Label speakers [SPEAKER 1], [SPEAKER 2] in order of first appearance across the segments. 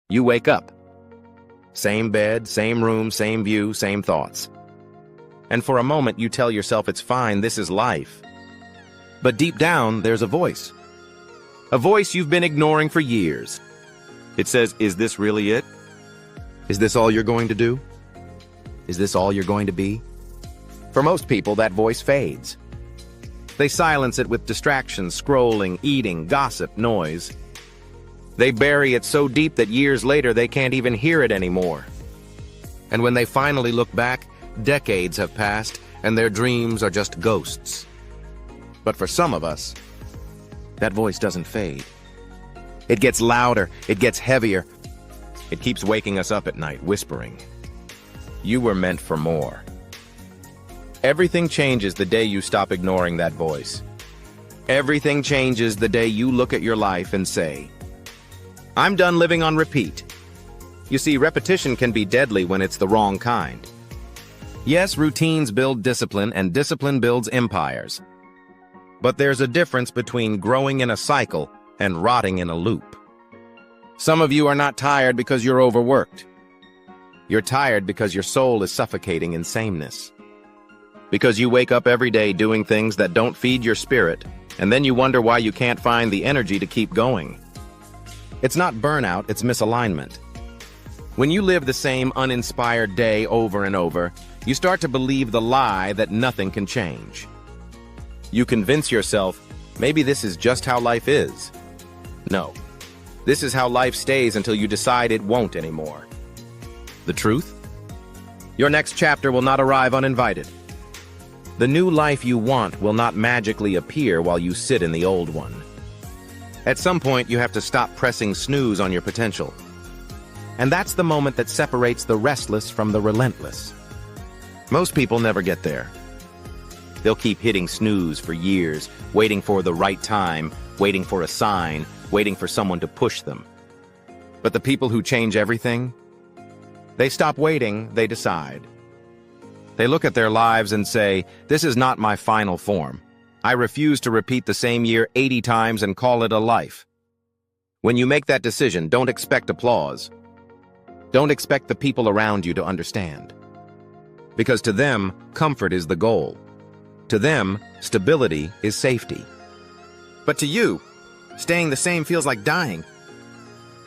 [SPEAKER 1] You wake up. Same bed, same room, same view, same thoughts. And for a moment, you tell yourself it's fine, this is life. But deep down, there's a voice. A voice you've been ignoring for years. It says, is this really it? Is this all you're going to do? Is this all you're going to be? For most people, that voice fades. They silence it with distractions, scrolling, eating, gossip, noise. They bury it so deep that years later they can't even hear it anymore. And when they finally look back, decades have passed and their dreams are just ghosts. But for some of us, that voice doesn't fade. It gets louder, it gets heavier. It keeps waking us up at night, whispering, "You were meant for more." Everything changes the day you stop ignoring that voice. Everything changes the day you look at your life and say, "I'm done living on repeat." You see, repetition can be deadly when it's the wrong kind. Yes, routines build discipline, and discipline builds empires. But there's a difference between growing in a cycle and rotting in a loop. Some of you are not tired because you're overworked. You're tired because your soul is suffocating in sameness. Because you wake up every day doing things that don't feed your spirit, and then you wonder why you can't find the energy to keep going. It's not burnout, it's misalignment. When you live the same uninspired day over and over, you start to believe the lie that nothing can change. You convince yourself, maybe this is just how life is. No, this is how life stays until you decide it won't anymore. The truth? Your next chapter will not arrive uninvited. The new life you want will not magically appear while you sit in the old one. At some point, you have to stop pressing snooze on your potential. And that's the moment that separates the restless from the relentless. Most people never get there. They'll keep hitting snooze for years, waiting for the right time, waiting for a sign, waiting for someone to push them. But the people who change everything, they stop waiting, they decide. They look at their lives and say, "This is not my final form. I refuse to repeat the same year 80 times and call it a life." When you make that decision, don't expect applause. Don't expect the people around you to understand. Because to them, comfort is the goal. To them, stability is safety. But to you, staying the same feels like dying.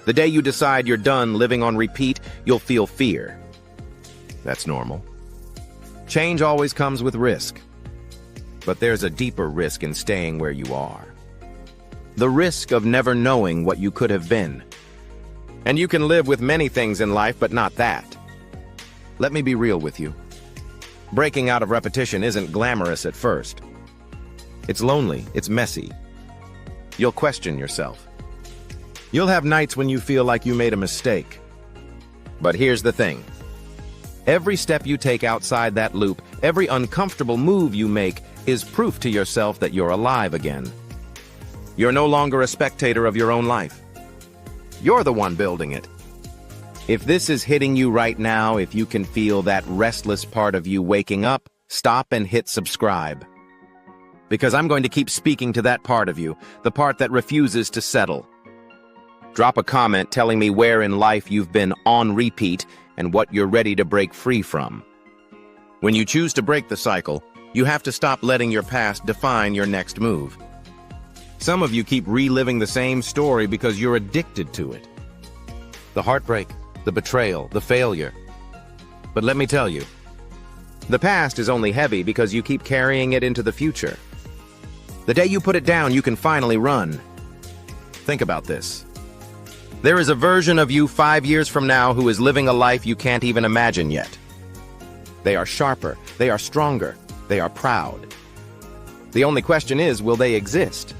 [SPEAKER 1] The day you decide you're done living on repeat, you'll feel fear. That's normal. Change always comes with risk. But there's a deeper risk in staying where you are. The risk of never knowing what you could have been. And you can live with many things in life, but not that. Let me be real with you. Breaking out of repetition isn't glamorous at first. It's lonely, it's messy. You'll question yourself. You'll have nights when you feel like you made a mistake. But here's the thing. Every step you take outside that loop, every uncomfortable move you make, is proof to yourself that you're alive again. You're no longer a spectator of your own life. You're the one building it. If this is hitting you right now, if you can feel that restless part of you waking up, stop and hit subscribe. Because I'm going to keep speaking to that part of you, the part that refuses to settle. Drop a comment telling me where in life you've been on repeat and what you're ready to break free from. When you choose to break the cycle, you have to stop letting your past define your next move. Some of you keep reliving the same story because you're addicted to it. The heartbreak, the betrayal, the failure. But let me tell you, the past is only heavy because you keep carrying it into the future. The day you put it down, you can finally run. Think about this. There is a version of you 5 years from now who is living a life you can't even imagine yet. They are sharper, they are stronger, they are proud. The only question is, will they exist?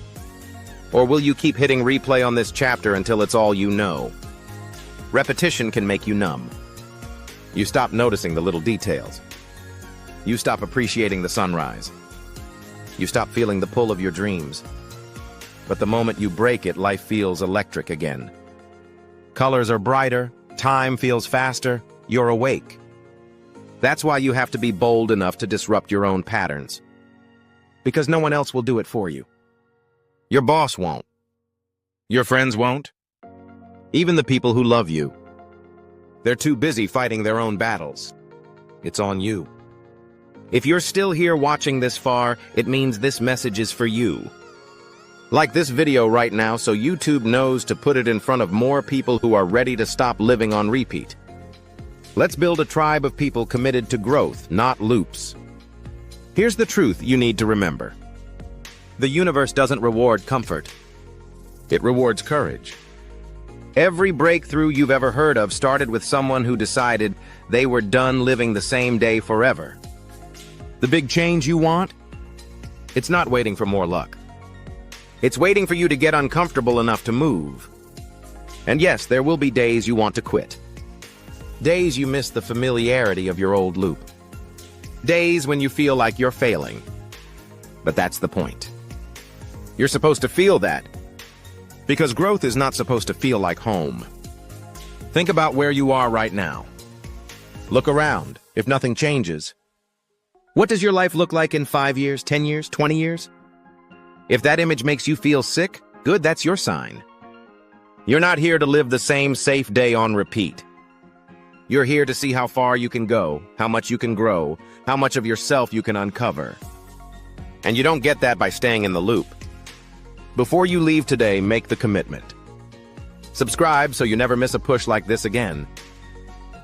[SPEAKER 1] Or will you keep hitting replay on this chapter until it's all you know? Repetition can make you numb. You stop noticing the little details. You stop appreciating the sunrise. You stop feeling the pull of your dreams. But the moment you break it, life feels electric again. Colors are brighter, time feels faster, you're awake. That's why you have to be bold enough to disrupt your own patterns. Because no one else will do it for you. Your boss won't. Your friends won't. Even the people who love you. They're too busy fighting their own battles. It's on you. If you're still here watching this far, it means this message is for you. Like this video right now so YouTube knows to put it in front of more people who are ready to stop living on repeat. Let's build a tribe of people committed to growth, not loops. Here's the truth you need to remember. The universe doesn't reward comfort. It rewards courage. Every breakthrough you've ever heard of started with someone who decided they were done living the same day forever. The big change you want? It's not waiting for more luck. It's waiting for you to get uncomfortable enough to move. And yes, there will be days you want to quit. Days you miss the familiarity of your old loop. Days when you feel like you're failing. But that's the point. You're supposed to feel that. Because growth is not supposed to feel like home. Think about where you are right now. Look around. If nothing changes, what does your life look like in 5 years, 10 years, 20 years? If that image makes you feel sick, good, that's your sign. You're not here to live the same safe day on repeat. You're here to see how far you can go, how much you can grow, how much of yourself you can uncover. And you don't get that by staying in the loop. Before you leave today, make the commitment. Subscribe so you never miss a push like this again.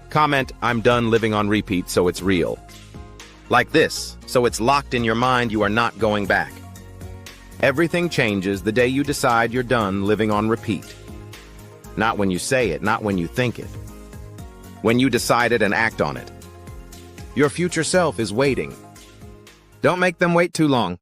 [SPEAKER 1] Comment, I'm done living on repeat so it's real. Like this, so it's locked in your mind you are not going back. Everything changes the day you decide you're done living on repeat. Not when you say it, not when you think it. When you decide it and act on it. Your future self is waiting. Don't make them wait too long.